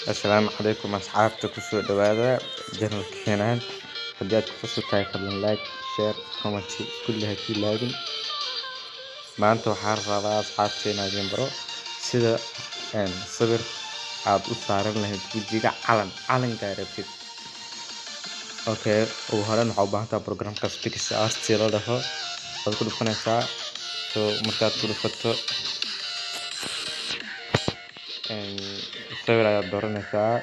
السلام عليكم أصحابتا kusoo dhawaada channelkeenan hadii aad ku cusub tahay fadlan like share comment kulli ha ilaawin maanta waxaan rabaa asxaabta inaan idin baro sida sawir aad u saaran lahayd wajiga calanka rabtid okay ugu horreyn waxaa u baahan tahay programka Pixartist la dhaho waad ku dhufanaysaa so markaad ku dhufato sawir ayaad dooranaysaa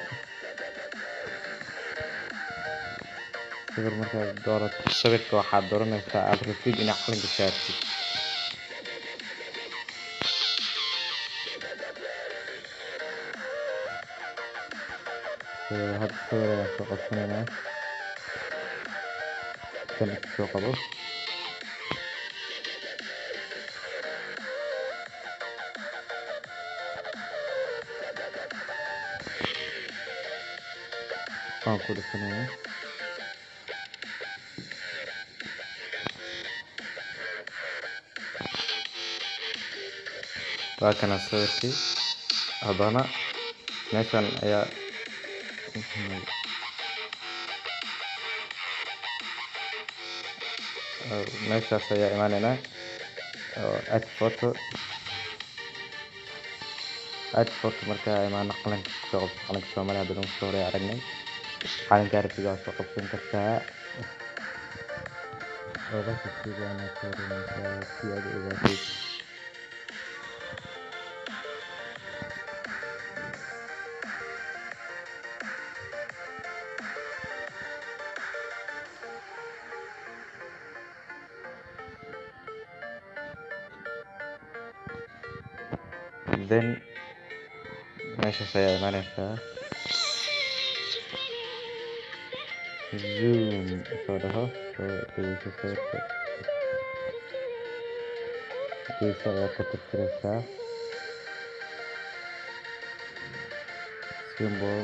sawir markaad doorato sawirka waxaad dooranaysaa aad rabtid inaad calanka saartid hadda sawir ayaan soo qabsanaynaa kan soo qabo waan ku dhufanaynaa waa kana sawirkii haddana meeshan ayaa meeshaas ayaa imaanaynaa add photo markaa imaano calanka kusoo qabto calanka Soomaaliya hadda kusoo horay aragnay calanka aragtida waa soo qabsan kartaa oo dadka sidana saaranaysaa si aad u ogaatid then meeshaas ayaa imaanaysaa zoom soo dhaho sawirka geesa ayaa ka tirtiraysaa symbol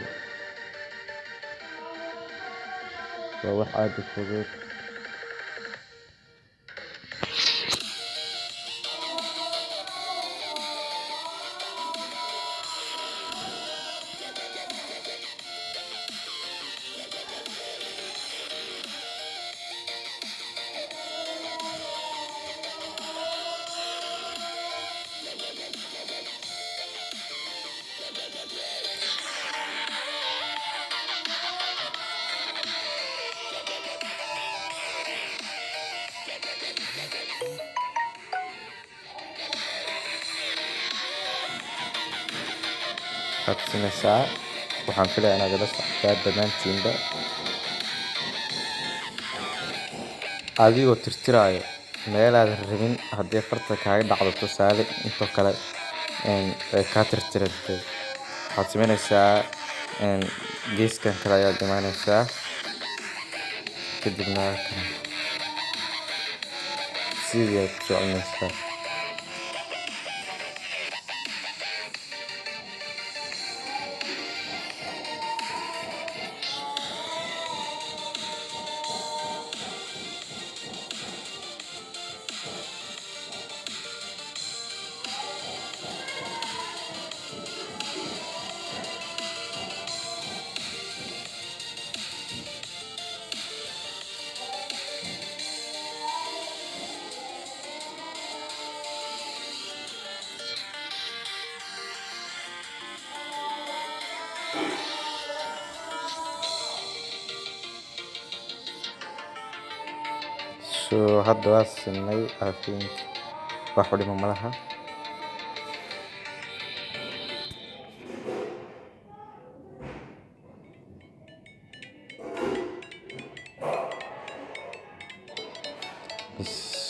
waa wax aad u fudud hadsinaysaa waxaan filayaa inaad ila socotaa dhammaantiinba adigoo tirtiraayo meelaadan rabin haddii farta kaaga dhacdo tusaale intoo kale ay kaa tirtirantay waxaad samaynaysaa geeskan kale ayaad imaanaysaa kadibna sidii aad ku soconaysaa so hadda waa sinay I think wax u dhimo malaha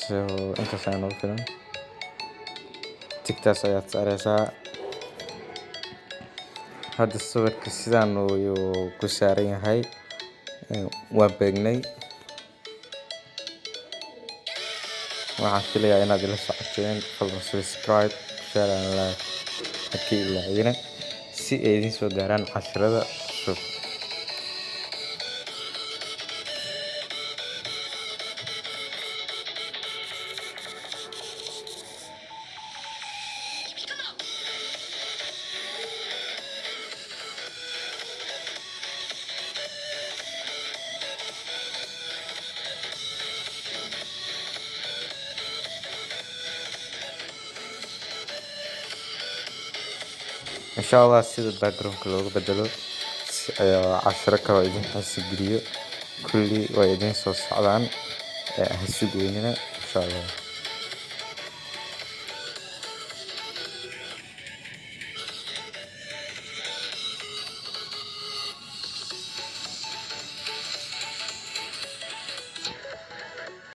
so intaas ayaa noogu filan tigtaas ayaad saaraysaa hadda sawirka sidaan uu ku saaran yahay waan beegnay waxaan filayaa inaad ila socoteen fadlan subscribe share and like hakii ilaawina si ay idin soo gaaraan casharada cusub إن شاء الله sida background looga bedelo cashiro kale oo idin xiisa geliyo kulli way idin soo socdaan ha sugeynina insha Allah